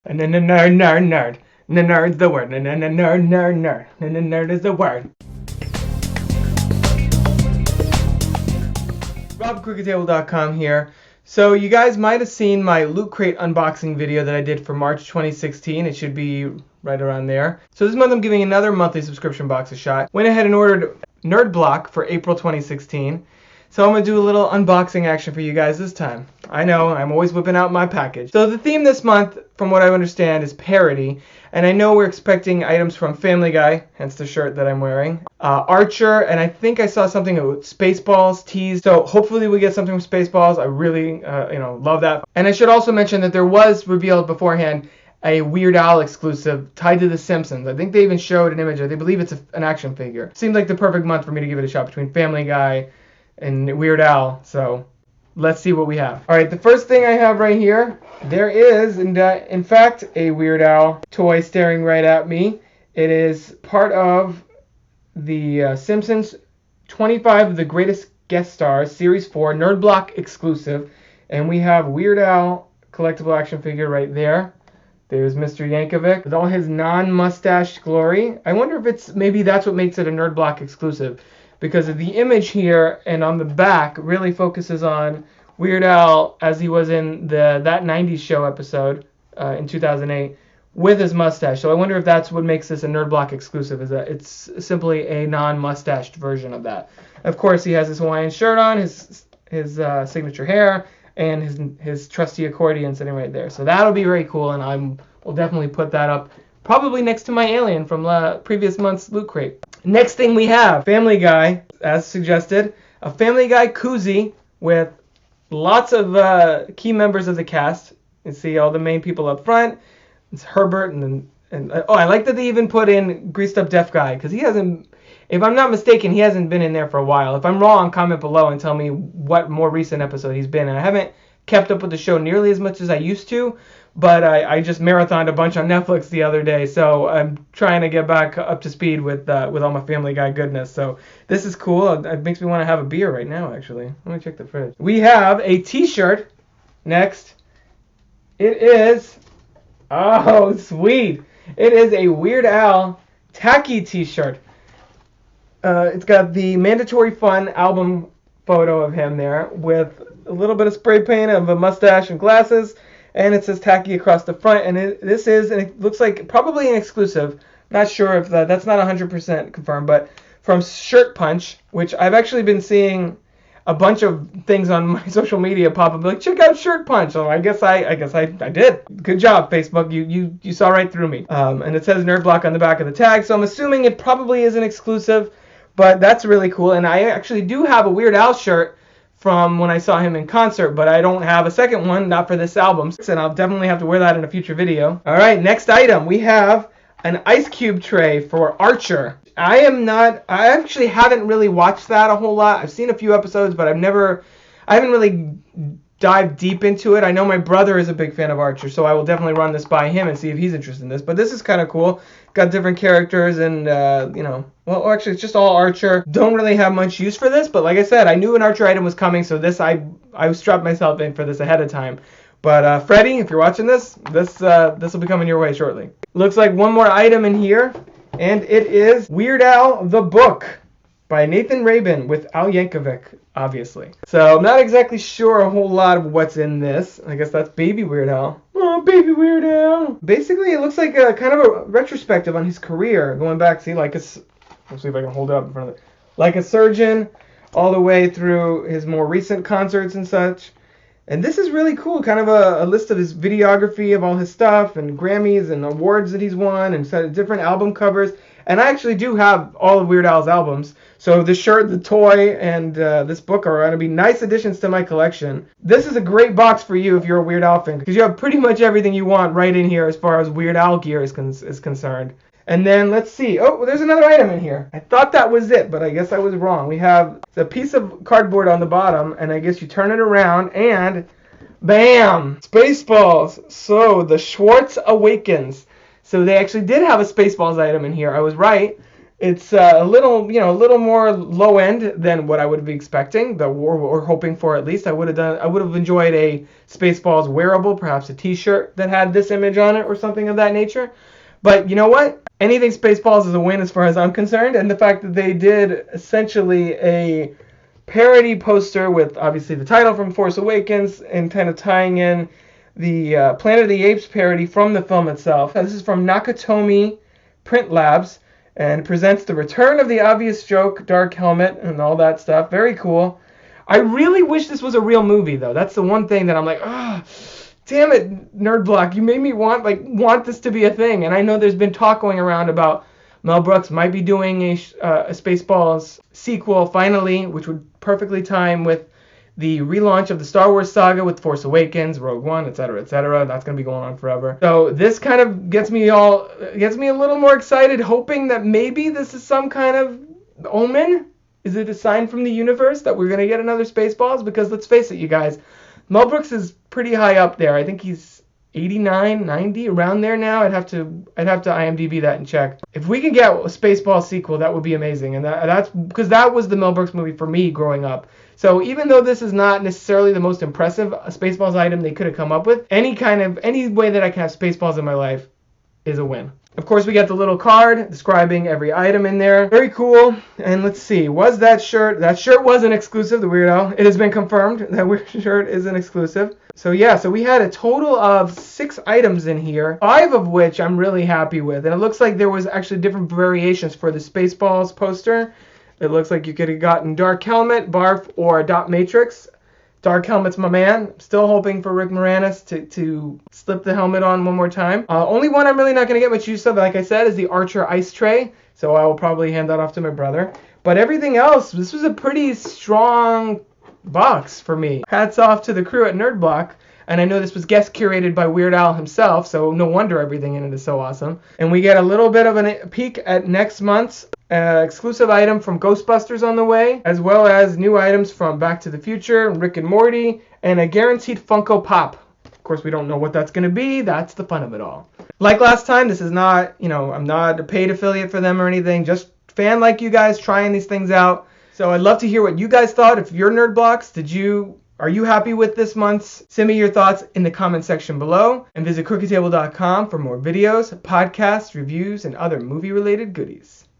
Nerd. Nerd's the word. Nerd. Nerd is the word. RobCrookedTable.com here. So you guys might have seen my Loot Crate unboxing video that I did for March 2016. It should be right around there. So this month I'm giving another monthly subscription box a shot. Went ahead and ordered Nerd Block for April 2016. So I'm going to do a little unboxing action for you guys this time. I know, I'm always whipping out my package. So the theme this month, from what I understand, is parody. And I know we're expecting items from Family Guy, hence the shirt that I'm wearing. Archer, and I think I saw something with Spaceballs teased. So hopefully we get something from Spaceballs. I really, love that. And I should also mention that there was revealed beforehand a Weird Al exclusive tied to The Simpsons. I think they even showed an image. They believe it's an action figure. Seemed like the perfect month for me to give it a shot between Family Guy and Weird Al. So let's see what we have. All right, the first thing I have right here, there is, in fact, a Weird Al toy staring right at me. It is part of the Simpsons 25 of the Greatest Guest Stars, Series 4, Nerd Block exclusive. And we have Weird Al collectible action figure right there. There's Mr. Yankovic with all his non-mustached glory. I wonder if maybe that's what makes it a Nerd Block exclusive, because of the image here and on the back really focuses on Weird Al as he was in That 90s Show episode in 2008 with his mustache. So I wonder if that's what makes this a Nerd Block exclusive, is that it's simply a non-mustached version of that. Of course, he has his Hawaiian shirt on, his signature hair, and his trusty accordion sitting right there. So that'll be very cool, and we'll definitely put that up probably next to my alien from previous month's Loot Crate. Next thing we have, Family Guy, as suggested. A Family Guy koozie with lots of key members of the cast. You see all the main people up front. It's Herbert and I like that they even put in Greased Up Deaf Guy, because he hasn't, if I'm not mistaken, he hasn't been in there for a while. If I'm wrong, comment below and tell me what more recent episode he's been in. I haven't kept up with the show nearly as much as I used to, but I just marathoned a bunch on Netflix the other day, so I'm trying to get back up to speed with all my Family Guy goodness. So this is cool. It makes me want to have a beer right now, actually. Let me check the fridge. We have a t-shirt next. It is, oh, sweet. It is a Weird Al tacky t-shirt. It's got the Mandatory Fun album photo of him there with a little bit of spray paint of a mustache and glasses, and it says tacky across the front, and it looks like probably an exclusive. Not sure if that's not 100% confirmed, but from Shirt Punch, which I've actually been seeing a bunch of things on my social media pop up, like, check out Shirt Punch. So I guess I did. Good job, Facebook. You saw right through me. And it says Nerd Block on the back of the tag, so I'm assuming it probably is an exclusive, but that's really cool. And I actually do have a Weird Al shirt from when I saw him in concert, but I don't have a second one, not for this album, and I'll definitely have to wear that in a future video. All right, next item, we have an ice cube tray for Archer. I actually haven't really watched that a whole lot. I've seen a few episodes, but I haven't really dived deep into it. I know my brother is a big fan of Archer, so I will definitely run this by him and see if he's interested in this. But this is kind of cool. Got different characters and, well, actually, it's just all Archer. Don't really have much use for this, but like I said, I knew an Archer item was coming, so this, I strapped myself in for this ahead of time. But, Freddy, if you're watching this will be coming your way shortly. Looks like one more item in here, and it is Weird Al the Book by Nathan Rabin with Al Yankovic, obviously. So I'm not exactly sure a whole lot of what's in this. I guess that's Baby Weird Al. Oh, Baby Weird Al. Basically, it looks like a kind of a retrospective on his career, going back, see, like let's see if I can hold it up in front of it. Like a surgeon, all the way through his more recent concerts and such. And this is really cool, kind of a list of his videography of all his stuff and Grammys and awards that he's won and set of different album covers. And I actually do have all of Weird Al's albums. So the shirt, the toy, and this book are going to be nice additions to my collection. This is a great box for you if you're a Weird Al fan, because you have pretty much everything you want right in here as far as Weird Al gear is concerned. And then let's see. Oh, there's another item in here. I thought that was it, but I guess I was wrong. We have a piece of cardboard on the bottom, and I guess you turn it around, and bam! Spaceballs. So the Schwartz Awakens. So they actually did have a Spaceballs item in here. I was right. It's a little more low end than what I would be expecting, but we're hoping for at least. I would have enjoyed a Spaceballs wearable, perhaps a T-shirt that had this image on it or something of that nature. But you know what? Anything Spaceballs is a win as far as I'm concerned, and the fact that they did essentially a parody poster with obviously the title from Force Awakens and kind of tying in the Planet of the Apes parody from the film itself. Now, this is from Nakatomi Print Labs and presents the return of the obvious joke, Dark Helmet, and all that stuff. Very cool. I really wish this was a real movie, though. That's the one thing that I'm like, damn it, Nerd Block, you made me want this to be a thing. And I know there's been talk going around about Mel Brooks might be doing a Spaceballs sequel finally, which would perfectly time with the relaunch of the Star Wars saga with Force Awakens, Rogue One, etc., etc. That's going to be going on forever. So this kind of gets me a little more excited, hoping that maybe this is some kind of omen. Is it a sign from the universe that we're going to get another Spaceballs? Because let's face it, you guys, Mel Brooks is pretty high up there. I think he's 89, 90, around there now. I'd have to IMDb that and check. If we can get a Spaceballs sequel, that would be amazing. And that's because that was the Mel Brooks movie for me growing up. So even though this is not necessarily the most impressive Spaceballs item they could have come up with, any way that I can have Spaceballs in my life is a win. Of course, we got the little card describing every item in there. Very cool. And let's see, was that shirt was an exclusive, the Weirdo. It has been confirmed that shirt is an exclusive. So yeah, so we had a total of 6 items in here, 5 of which I'm really happy with. And it looks like there was actually different variations for the Spaceballs poster. It looks like you could have gotten Dark Helmet, Barf, or Dot Matrix. Dark Helmet's my man. Still hoping for Rick Moranis to slip the helmet on one more time. Only one I'm really not going to get much use of, like I said, is the Archer Ice Tray. So I will probably hand that off to my brother. But everything else, this was a pretty strong box for me. Hats off to the crew at Nerd Block. And I know this was guest curated by Weird Al himself, so no wonder everything in it is so awesome. And we get a little bit of a peek at next month's exclusive item from Ghostbusters on the way, as well as new items from Back to the Future, Rick and Morty, and a guaranteed Funko Pop. Of course, we don't know what that's going to be. That's the fun of it all. Like last time, this is not, I'm not a paid affiliate for them or anything. Just fan like you guys trying these things out. So I'd love to hear what you guys thought. If you're Nerd Blocks, are you happy with this month's? Send me your thoughts in the comment section below, and visit crookedtable.com for more videos, podcasts, reviews, and other movie-related goodies.